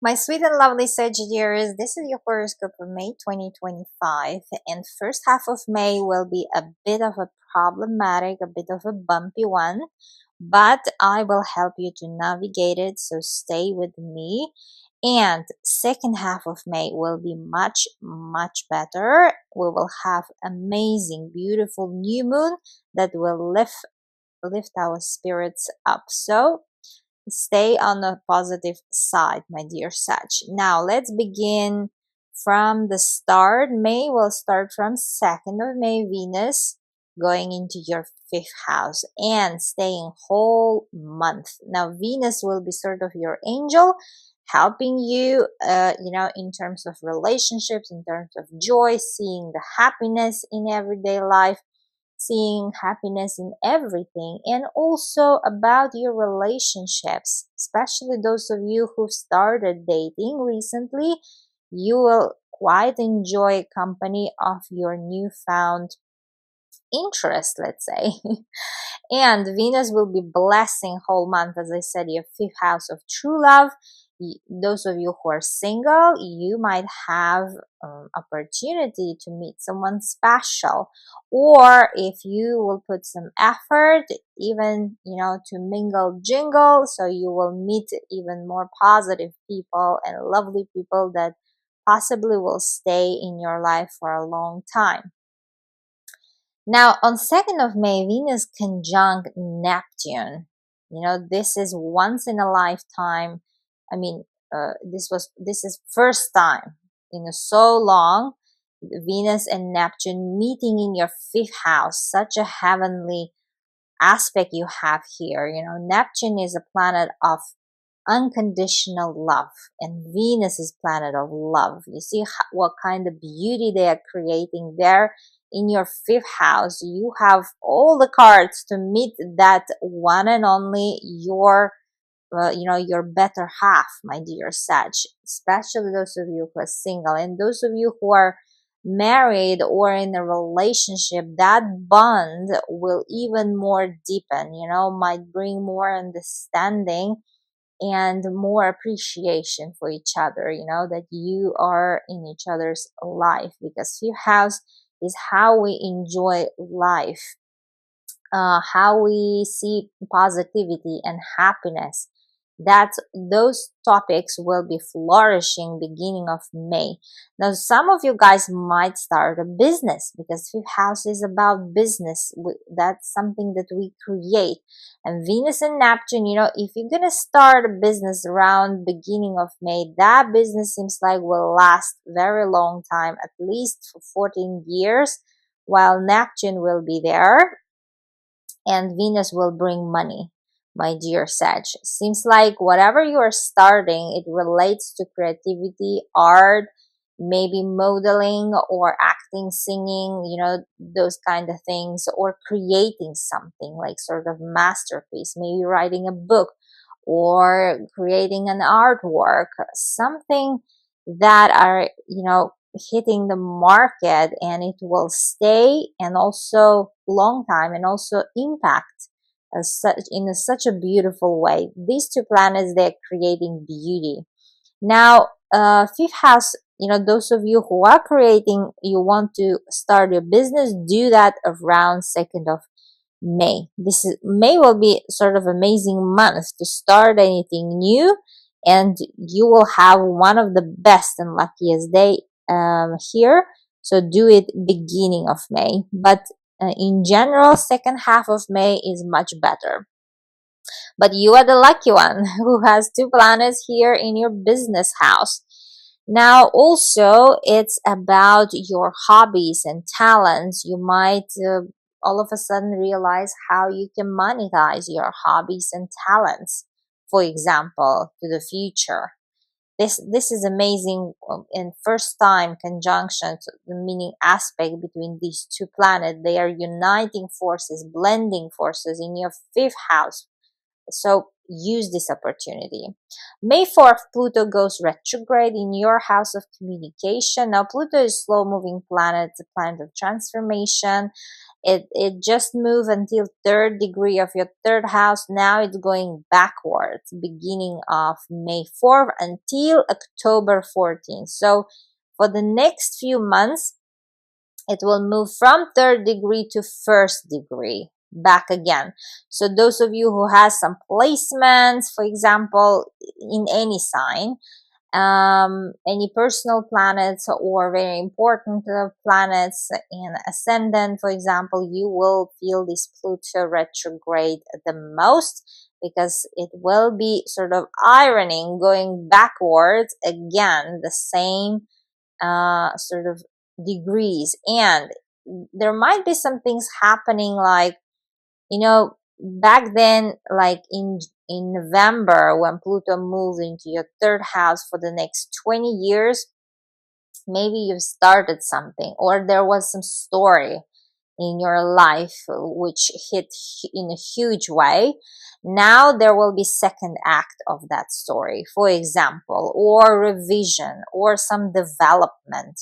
My sweet and lovely Sagittarius, this is your horoscope for May 2025, and first half of May will be a bit of a problematic, a bit of a bumpy one, but I will help you to navigate it, so stay with me. And second half of May will be much better. We will have amazing, beautiful new moon that will lift our spirits up. So stay on the positive side, my dear Sag. Now let's begin from the start. May will start from 2nd of May, Venus going into your 5th house and staying whole month. Now Venus will be sort of your angel, helping you, in terms of relationships, in terms of joy, seeing the happiness in everyday life, seeing happiness in everything, and also about your relationships, especially those of you who started dating recently. You will quite enjoy company of your newfound interest, let's say. And Venus will be blessing whole month, as I said, your 5th house of true love. Those of you who are single, you might have opportunity to meet someone special, or if you will put some effort, even to mingle jingle, so you will meet even more positive people and lovely people that possibly will stay in your life for a long time. Now, on 2nd of May, Venus conjunct Neptune. This is once in a lifetime. I mean, this is first time in so long. Venus and Neptune meeting in your 5th house. Such a heavenly aspect you have here. Neptune is a planet of unconditional love, and Venus is planet of love. You see what kind of beauty they are creating there in your 5th house. You have all the cards to meet that one and only your better half, my dear Sag, especially those of you who are single, and those of you who are married or in a relationship. That bond will even more deepen, might bring more understanding and more appreciation for each other, that you are in each other's life, because 5th house is how we enjoy life, how we see positivity and happiness. That those topics will be flourishing beginning of May. Now, some of you guys might start a business, because 5th house is about business. That's something that we create. And Venus and Neptune, if you're gonna start a business around beginning of May, that business seems like will last very long time, at least for 14 years, while Neptune will be there and Venus will bring money, my dear Sag. Seems like whatever you are starting, it relates to creativity, art, maybe modeling or acting, singing, those kind of things, or creating something like sort of masterpiece, maybe writing a book or creating an artwork, something that are, hitting the market, and it will stay and also long time and also impact such a beautiful way. These two planets, they're creating beauty. Now, 5th house, those of you who are creating, you want to start your business, do that around 2nd of May. May will be sort of amazing month to start anything new, and you will have one of the best and luckiest day here. So do it beginning of May, but in general, second half of May is much better. But you are the lucky one who has 2 planets here in your business house. Now, also, it's about your hobbies and talents. You might all of a sudden realize how you can monetize your hobbies and talents, for example, to the future. This is amazing, in first time conjunction, the meaning aspect between these 2 planets. They are uniting forces, blending forces in your 5th house. So use this opportunity. May 4th, Pluto goes retrograde in your house of communication. Now, Pluto is slow moving planet, it's a planet of transformation. It just moved until third degree of your third house. Now it's going backwards, beginning of May 4th until October 14th. So for the next few months, it will move from third degree to first degree back again. So those of you who has some placements, for example, in any sign, any personal planets or very important planets in ascendant, for example, you will feel this Pluto retrograde the most, because it will be sort of ironing, going backwards again, the same sort of degrees. And there might be some things happening, like, back then, like in November, when Pluto moved into your third house for the next 20 years, maybe you've started something, or there was some story in your life which hit in a huge way. Now there will be second act of that story, for example, or revision or some development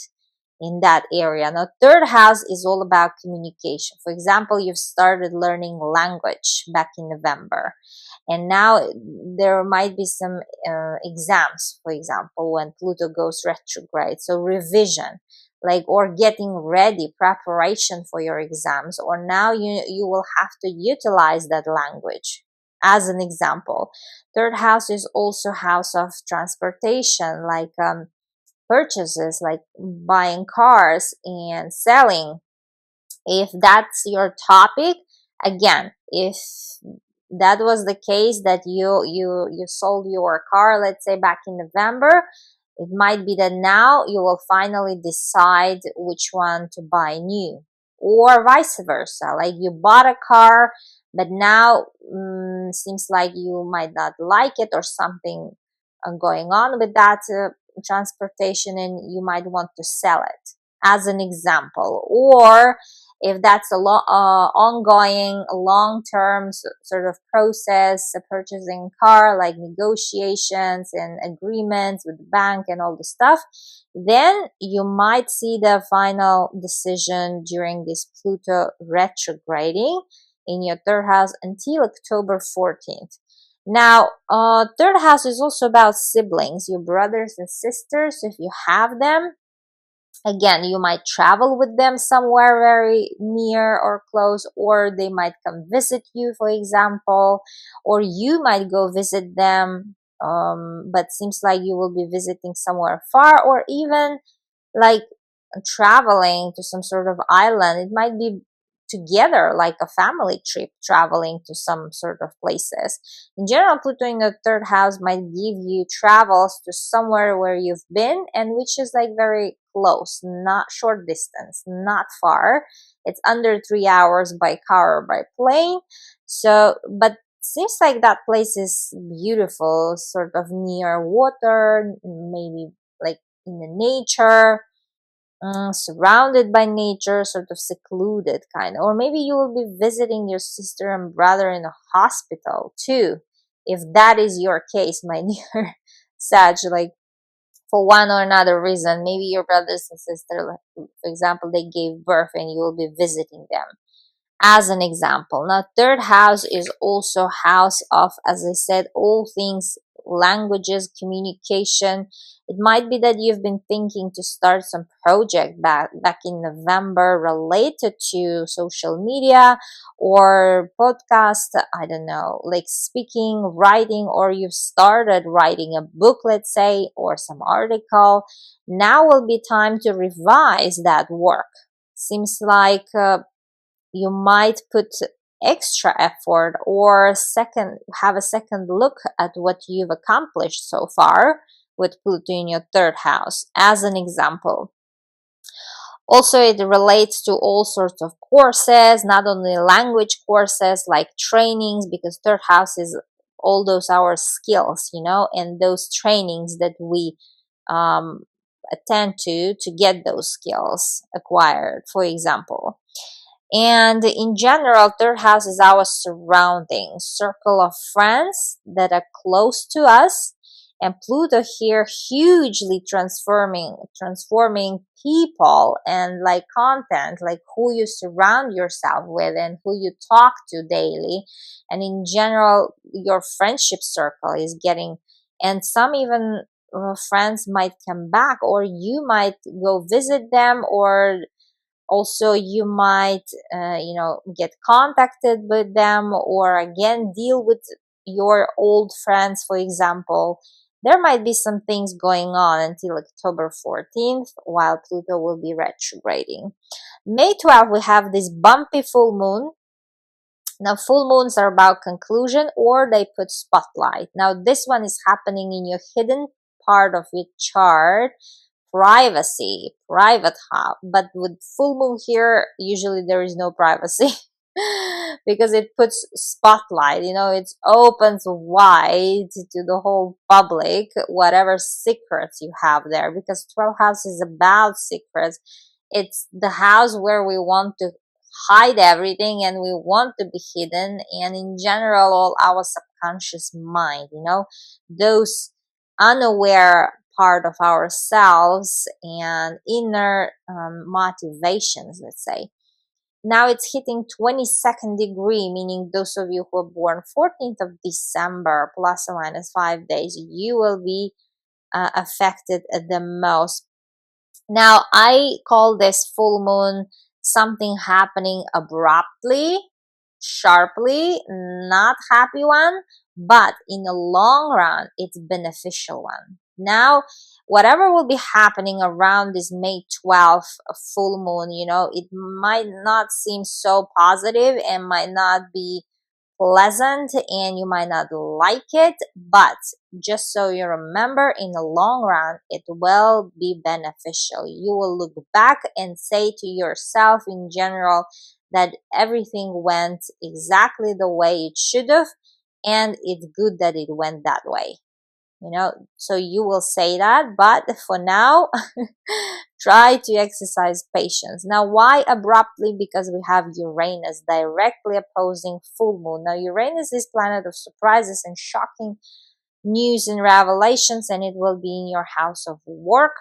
in that area. Now, third house is all about communication. For example, you've started learning language back in November, and now there might be some exams, for example, when Pluto goes retrograde. So revision, like, or getting ready, preparation for your exams, or now you will have to utilize that language. As an example, third house is also house of transportation, like purchases, like buying cars and selling. If that's your topic, again, if that was the case, that you sold your car, let's say back in November, it might be that now you will finally decide which one to buy new, or vice versa, like you bought a car, but now seems like you might not like it, or something going on with that transportation, and you might want to sell it, as an example. Or if that's a ongoing long-term sort of process, purchasing car, like negotiations and agreements with the bank and all the stuff, then you might see the final decision during this Pluto retrograding in your third house until October 14th. Now, third house is also about siblings, your brothers and sisters, if you have them. Again, you might travel with them somewhere very near or close, or they might come visit you, for example, or you might go visit them, but seems like you will be visiting somewhere far, or even like traveling to some sort of island. It might be together, like a family trip, traveling to some sort of places. In general, Pluto in the third house might give you travels to somewhere where you've been, and which is like very close, not short distance, not far. It's under 3 hours by car or by plane. So, but seems like that place is beautiful, sort of near water, maybe like in the nature, surrounded by nature, sort of secluded kind. Or maybe you will be visiting your sister and brother in a hospital too, if that is your case, my dear Sag. Like, for one or another reason, maybe your brothers and sister, like, for example, they gave birth and you will be visiting them, as an example. Now, third house is also house of, as I said, all things languages, communication. It might be that you've been thinking to start some project back in November related to social media or podcast, I don't know, like speaking, writing, or you've started writing a book, let's say, or some article. Now will be time to revise that work. Seems like you might put extra effort, or have a second look at what you've accomplished so far with Pluto in your third house, as an example. Also, it relates to all sorts of courses, not only language courses, like trainings, because third house is all those our skills, and those trainings that we attend to get those skills acquired, for example. And in general, third house is our surrounding circle of friends that are close to us, And Pluto here hugely transforming people and like content, like who you surround yourself with and who you talk to daily. And in general, your friendship circle is getting, and some even friends might come back, or you might go visit them, or also you might get contacted with them, or again deal with your old friends, for example. There might be some things going on until October 14th while Pluto will be retrograding. May 12th, we have this bumpy full moon. Now, full moons are about conclusion, or they put spotlight. Now, this one is happening in your hidden part of your chart, privacy, private house. But with full moon here, usually there is no privacy because it puts spotlight, it opens wide to the whole public, whatever secrets you have there, because 12th house is about secrets. It's the house where we want to hide everything and we want to be hidden, and in general all our subconscious mind, those unaware part of ourselves and inner motivations, let's say. Now it's hitting 22nd degree, meaning those of you who are born 14th of December plus or minus 5 days, you will be affected the most. Now, I call this full moon something happening abruptly, sharply, not happy one, but in the long run, it's beneficial one. Now, whatever will be happening around this May 12th full moon, it might not seem so positive and might not be pleasant and you might not like it, but just so you remember, in the long run it will be beneficial. You will look back and say to yourself in general that everything went exactly the way it should have, and it's good that it went that way. So you will say that, but for now try to exercise patience. Now, why abruptly? Because we have Uranus directly opposing full moon. Now, Uranus is planet of surprises and shocking news and revelations, and it will be in your house of work.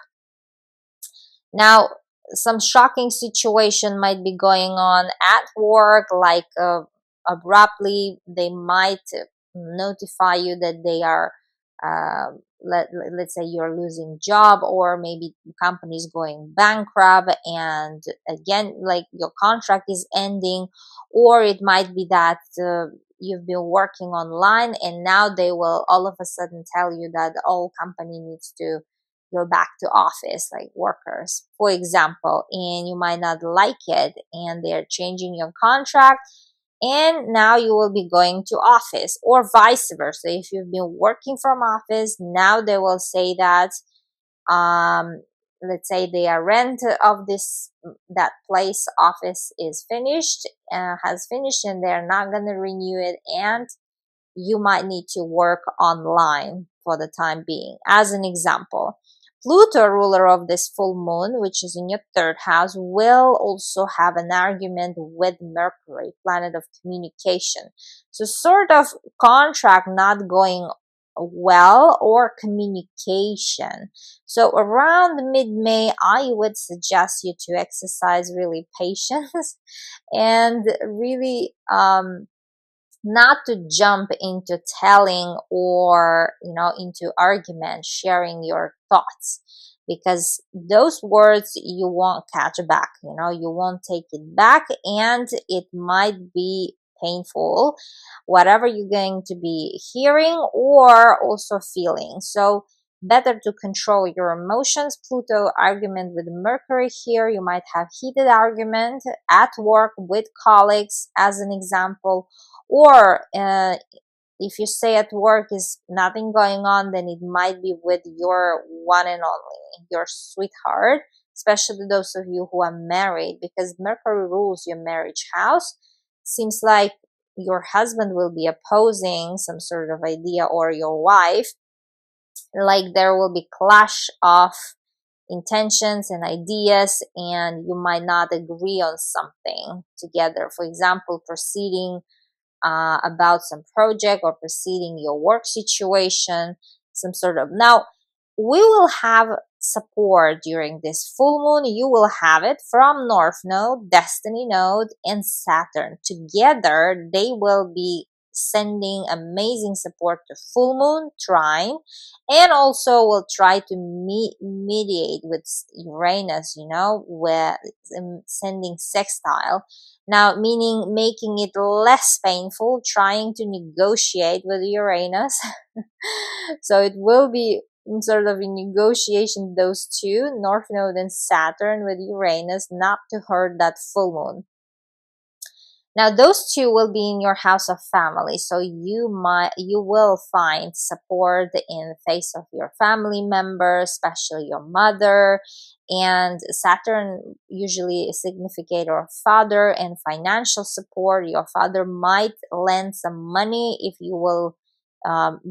Now, some shocking situation might be going on at work, like abruptly they might notify you that they are let's say you're losing job, or maybe the company is going bankrupt, and again, like your contract is ending, or it might be that you've been working online and now they will all of a sudden tell you that the whole company needs to go back to office, like workers, for example, and you might not like it and they're changing your contract, and now you will be going to office, or vice versa. If you've been working from office, now they will say that let's say the rent of that place office is finished, has finished, and they're not going to renew it, and you might need to work online for the time being, as an example. Pluto, ruler of this full moon, which is in your third house, will also have an argument with Mercury, planet of communication. So sort of contract not going well, or communication. So around mid-May, I would suggest you to exercise really patience and really not to jump into telling, or into argument, sharing your thoughts, because those words you won't catch back, you won't take it back, and it might be painful, whatever you're going to be hearing or also feeling. So better to control your emotions. Pluto argument with Mercury here, you might have heated argument at work with colleagues, as an example, or if you say at work is nothing going on, then it might be with your one and only, your sweetheart, especially those of you who are married, because Mercury rules your marriage house. Seems like your husband will be opposing some sort of idea, or your wife, like there will be clash of intentions and ideas, and you might not agree on something together. For example, proceeding about some project, or proceeding your work situation. some sort of. Now, we will have support during this full moon. You will have it from North Node, Destiny Node, and Saturn. Together, they will be sending amazing support to full moon, trine, and also will try to mediate with Uranus, with sending sextile. Now, meaning making it less painful, trying to negotiate with Uranus. So it will be sort of a negotiation, those two, North Node and Saturn with Uranus, not to hurt that full moon. Now, those two will be in your house of family, so you will find support in the face of your family members, especially your mother. And Saturn usually a significator of father and financial support. Your father might lend some money if you will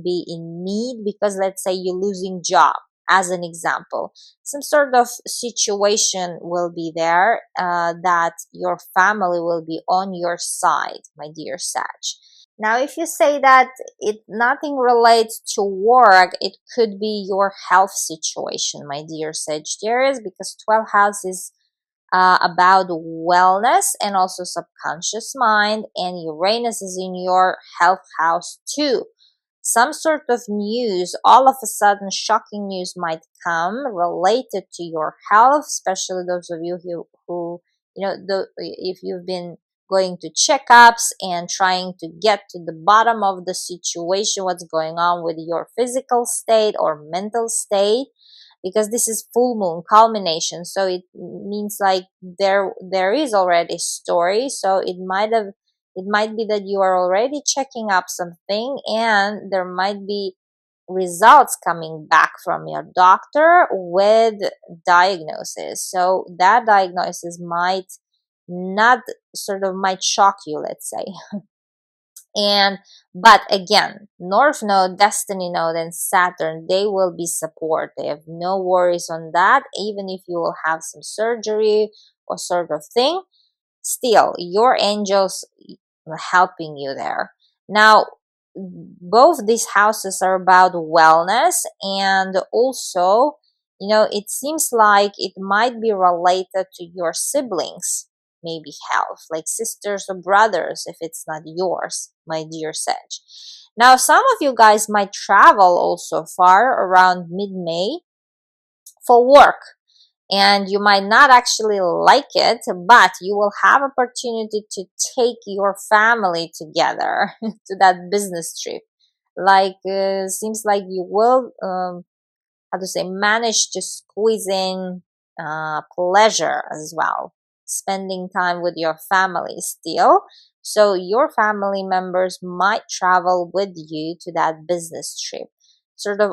be in need, because let's say you're losing job, as an example. Some sort of situation will be there that your family will be on your side, my dear Sag. Now, if you say that nothing relates to work, it could be your health situation, my dear Sagittarius, because 12th house is about wellness and also subconscious mind, and Uranus is in your health house too. Some sort of news, all of a sudden shocking news might come related to your health, especially those of you who if you've been going to checkups and trying to get to the bottom of the situation, what's going on with your physical state or mental state, because this is full moon culmination, so it means like there is already a story. So it might be that you are already checking up something and there might be results coming back from your doctor with diagnosis. So that diagnosis might shock you, let's say. But again, North Node, Destiny Node, and Saturn, they will be supportive. No worries on that. Even if you will have some surgery or sort of thing, still your angels helping you there. Now, both these houses are about wellness, and also, it seems like it might be related to your siblings, maybe health, like sisters or brothers, if it's not yours, my dear Sag. Now, some of you guys might travel also far around mid-May for work, and you might not actually like it, but you will have opportunity to take your family together to that business trip. Like, seems like you will manage to squeeze in pleasure as well, spending time with your family still. So your family members might travel with you to that business trip. Sort of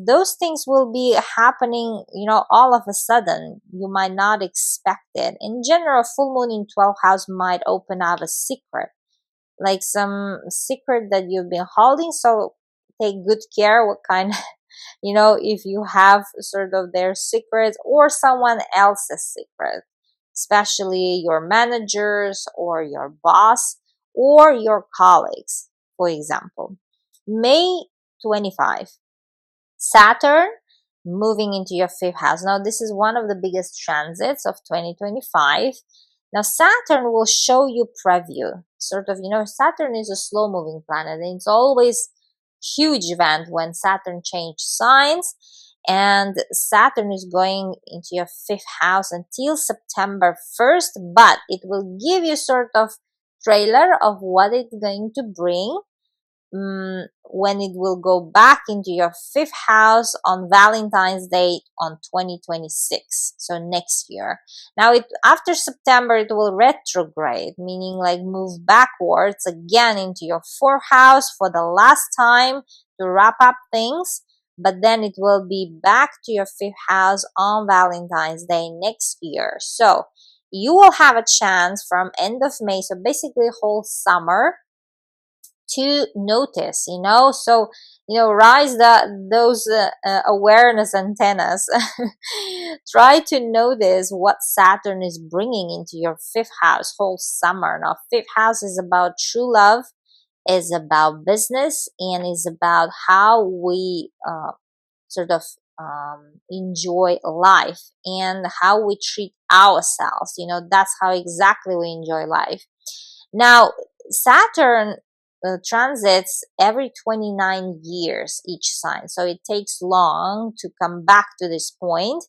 those things will be happening, all of a sudden. You might not expect it. In general, full moon in 12th house might open up a secret, like some secret that you've been holding. So take good care what kind if you have sort of their secrets or someone else's secret, especially your managers or your boss or your colleagues, for example. May 25, Saturn moving into your 5th house. Now, this is one of the biggest transits of 2025. Now, Saturn will show you preview. Sort of, Saturn is a slow moving planet, and it's always huge event when Saturn changes signs. And Saturn is going into your 5th house until September 1st, but it will give you sort of trailer of what it's going to bring when it will go back into your 5th house on Valentine's Day on 2026, so next year. Now, after September, it will retrograde, meaning like move backwards again into your 4th house for the last time to wrap up things, but then it will be back to your 5th house on Valentine's Day next year. So you will have a chance from end of May, so basically whole summer, to notice, so rise those awareness antennas. Try to notice what Saturn is bringing into your 5th house whole summer. Now, 5th house is about true love, is about business and is about how we sort of enjoy life and how we treat ourselves. That's how exactly we enjoy life. Now, Saturn transits every 29 years each sign, so it takes long to come back to this point.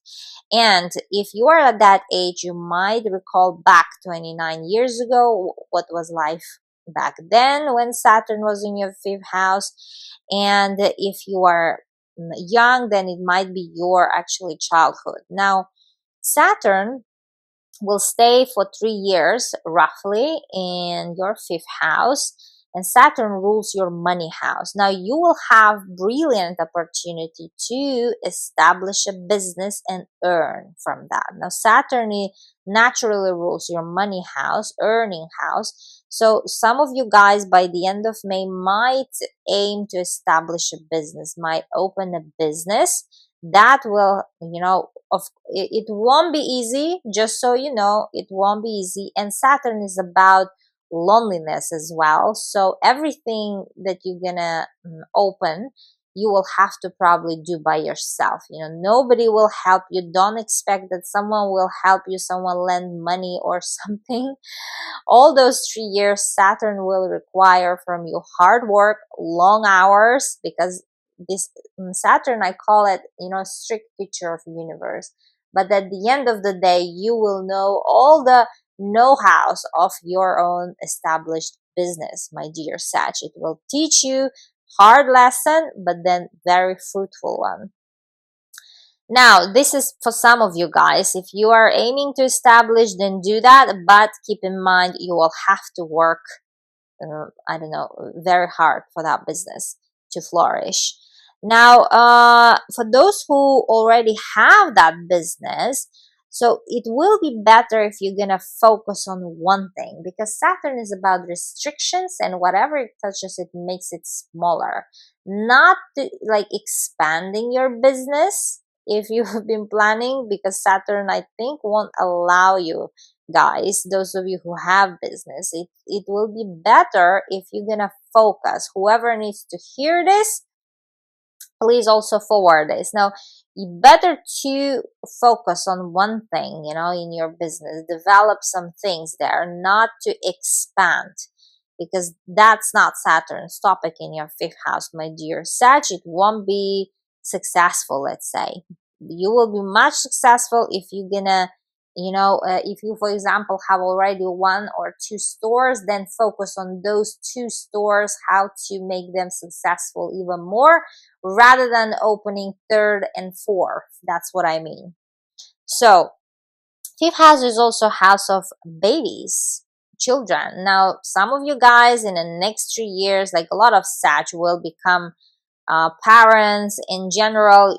And if you are at that age, you might recall back 29 years ago what was life back then when Saturn was in your fifth house. And if you are young, then it might be your actually childhood. Now, Saturn will stay for 3 years roughly in your fifth house, and Saturn rules your money house. Now you will have brilliant opportunity to establish a business and earn from that. Now Saturn naturally rules your money house, earning house. So some of you guys by the end of May might aim to establish a business, might open a business that will, it won't be easy, just so you know, it won't be easy. And Saturn is about loneliness as well. So everything that you're gonna open, you will have to probably do by yourself. Nobody will help you. Don't expect that someone will help you, someone lend money or something. All those 3 years, Saturn will require from you hard work, long hours, because this Saturn, I call it, strict teacher of the universe. But at the end of the day, you will know all the know-hows of your own established business, my dear Sag. It will teach you hard lesson, but then very fruitful one. Now, this is for some of you guys. If you are aiming to establish, then do that. But keep in mind, you will have to work, I don't know, very hard for that business to flourish. Now, for those who already have that business, so it will be better if you're gonna focus on one thing, because Saturn is about restrictions, and whatever it touches, it makes it smaller. Not to, like, expanding your business if you've been planning, because Saturn, I think, won't allow you guys, those of you who have business. It will be better if you're gonna focus. Whoever needs to hear this, please also forward this. Now, you better to focus on one thing, in your business, develop some things there, not to expand, because that's not Saturn's topic in your fifth house, my dear Sag. It won't be successful. Let's say you will be much successful if you're gonna, if you, for example, have already 1 or 2 stores, then focus on those 2 stores, how to make them successful even more, rather than opening 3rd and 4th. That's what I mean. So fifth house is also house of babies, children. Now, some of you guys in the next 3 years, like a lot of Sag, will become parents in general.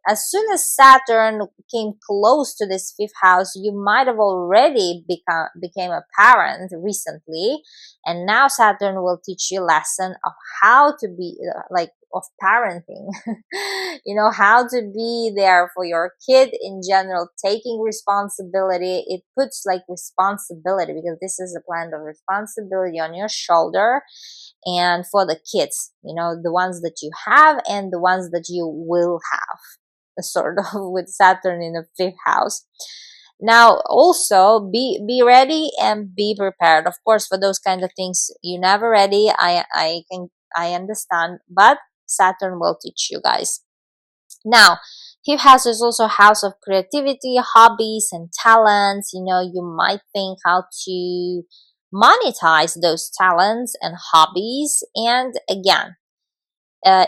As soon as Saturn came close to this fifth house, you might have already became a parent recently, and now Saturn will teach you a lesson of how to be of parenting. How to be there for your kid in general, taking responsibility. It puts responsibility, because this is a planet of responsibility on your shoulder, and for the kids, the ones that you have and the ones that you will have, sort of, with Saturn in the fifth house. Now, also be ready and be prepared. Of course, for those kind of things, you're never ready. I understand, but Saturn will teach you guys. Now, fifth house is also house of creativity, hobbies, and talents. You might think how to monetize those talents and hobbies. And again,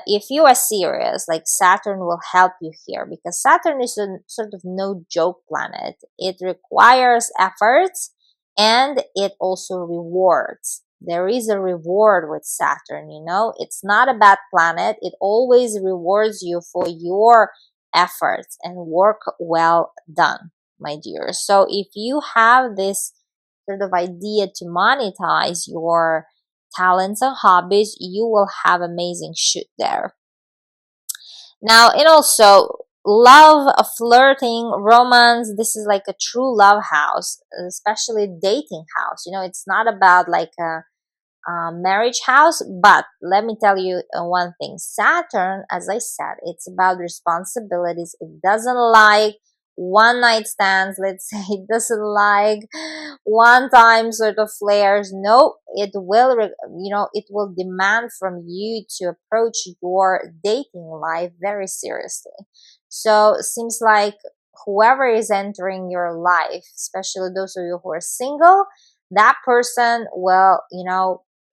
if you are serious, Saturn will help you here, because Saturn is a sort of no joke planet. It requires efforts, and it also rewards. There is a reward with Saturn. It's not a bad planet. It always rewards you for your efforts and work well done, my dear. So if you have this sort of idea to monetize your talents and hobbies, you will have amazing shoot there. Now, and also love, flirting, romance. This is like a true love house, especially dating house. It's not about marriage house. But let me tell you one thing. Saturn, as I said, it's about responsibilities. It doesn't like one night stands, let's say. It doesn't like one time sort of flares. No, it will it will demand from you to approach your dating life very seriously. So it seems like whoever is entering your life, especially those of you who are single, that person will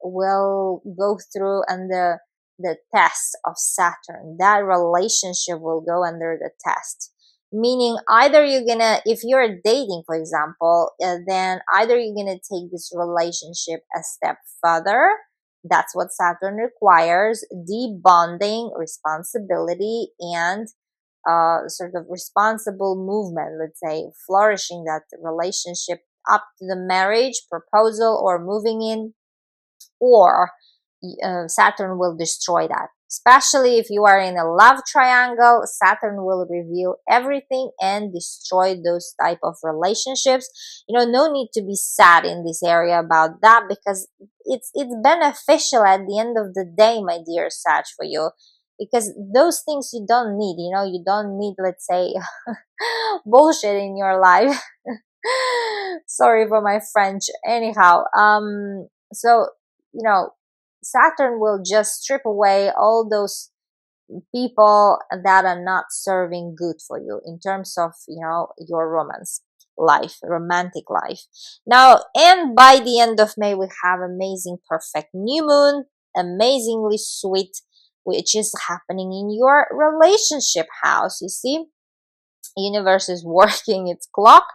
go through under the test of Saturn. That relationship will go under the test. Meaning, either you're gonna, if you're dating, for example, then either you're gonna take this relationship a step further. That's what Saturn requires: deep bonding, responsibility, and sort of responsible movement, let's say, flourishing that relationship up to the marriage proposal or moving in, or Saturn will destroy that. Especially if you are in a love triangle, Saturn will reveal everything and destroy those type of relationships. No need to be sad in this area about that, because it's beneficial at the end of the day, my dear Sag, for you, because those things you don't need. You don't need, let's say, bullshit in your life. Sorry for my French. Anyhow, so you know Saturn will just strip away all those people that are not serving good for you in terms of your romantic life. Now, and by the end of May, we have amazing perfect new moon, amazingly sweet, which is happening in your relationship house. You see, universe is working its clock.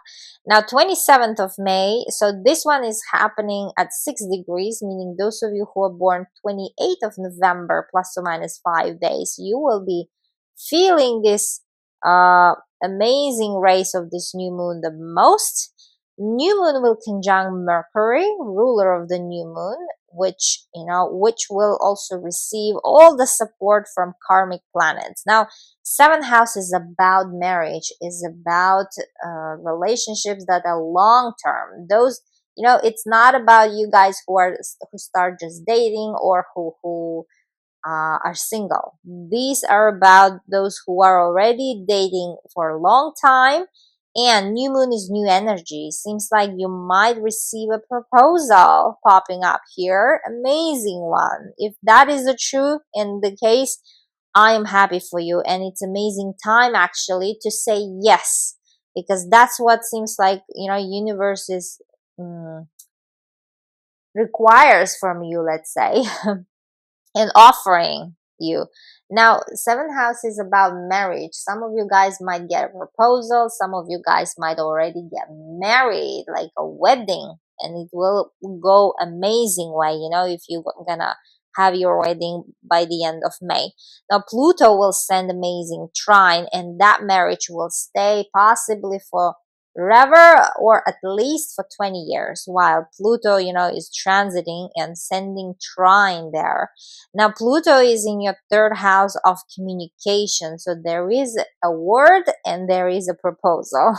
Now, 27th of May, so this one is happening at 6 degrees, meaning those of you who are born 28th of November plus or minus 5 days, you will be feeling this amazing rays of this new moon the most. New moon will conjunct Mercury, ruler of the new moon, which will also receive all the support from karmic planets. Now, seventh house is about marriage, is about relationships that are long term. Those, it's not about you guys who start just dating, or who are single. These are about those who are already dating for a long time. And new moon is new energy. Seems like you might receive a proposal popping up here. Amazing one. If that is the truth in the case, I am happy for you. And it's amazing time actually to say yes. Because that's what seems like, universe is requires from you, let's say. And offering you. Now, seventh house is about marriage. Some of you guys might get a proposal. Some of you guys might already get married, like a wedding, and it will go amazing way, if you're gonna have your wedding by the end of May. Now, Pluto will send amazing trine, and that marriage will stay possibly for forever, or at least for 20 years, while Pluto, is transiting and sending trine there. Now, Pluto is in your third house of communication. So there is a word and there is a proposal.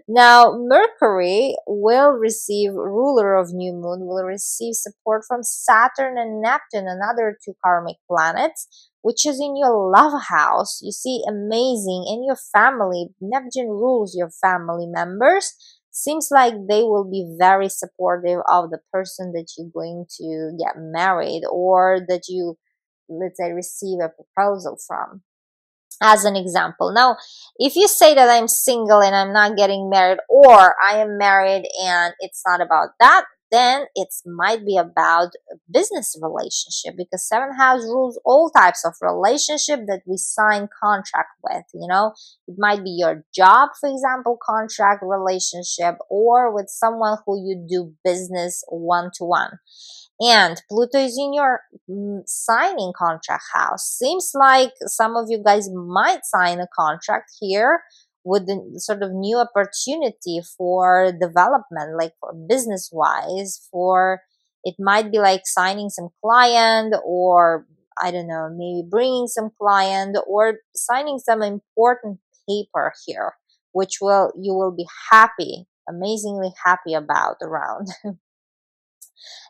Now, Mercury will receive, ruler of new moon, will receive support from Saturn and Neptune, another two karmic planets, which is in your love house. You see, amazing. In your family, Neptune rules your family members. Seems like they will be very supportive of the person that you're going to get married, or that you, let's say, receive a proposal from, as an example. Now, if you say that I'm single and I'm not getting married, or I am married and it's not about that, then it might be about a business relationship, because seventh house rules all types of relationship that we sign contract with. It might be your job, for example, contract relationship, or with someone who you do business one-to-one. And Pluto is in your signing contract house. Seems like some of you guys might sign a contract here with the sort of new opportunity for development, like for business wise, for it might be like signing some client, or I don't know, maybe bringing some client, or signing some important paper here, which you will be happy, amazingly happy about around.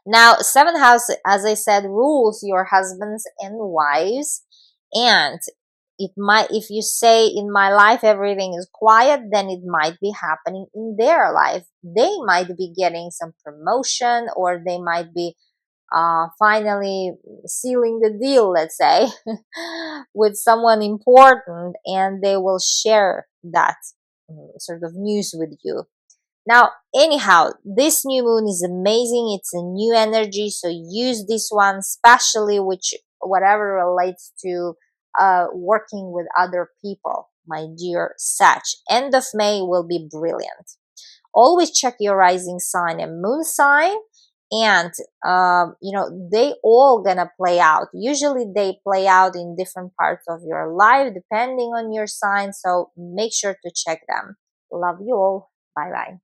Now, seventh house, as I said, rules your husbands and wives. And it might, if you say in my life everything is quiet, then it might be happening in their life. They might be getting some promotion, or they might be finally sealing the deal, let's say, with someone important, and they will share that sort of news with you. Now, anyhow, this new moon is amazing. It's a new energy, so use this one, especially which whatever relates to working with other people, my dear Sag. End of May will be brilliant. Always check your rising sign and moon sign, and they all gonna play out. Usually they play out in different parts of your life depending on your sign, so make sure to check them. Love you all. Bye bye.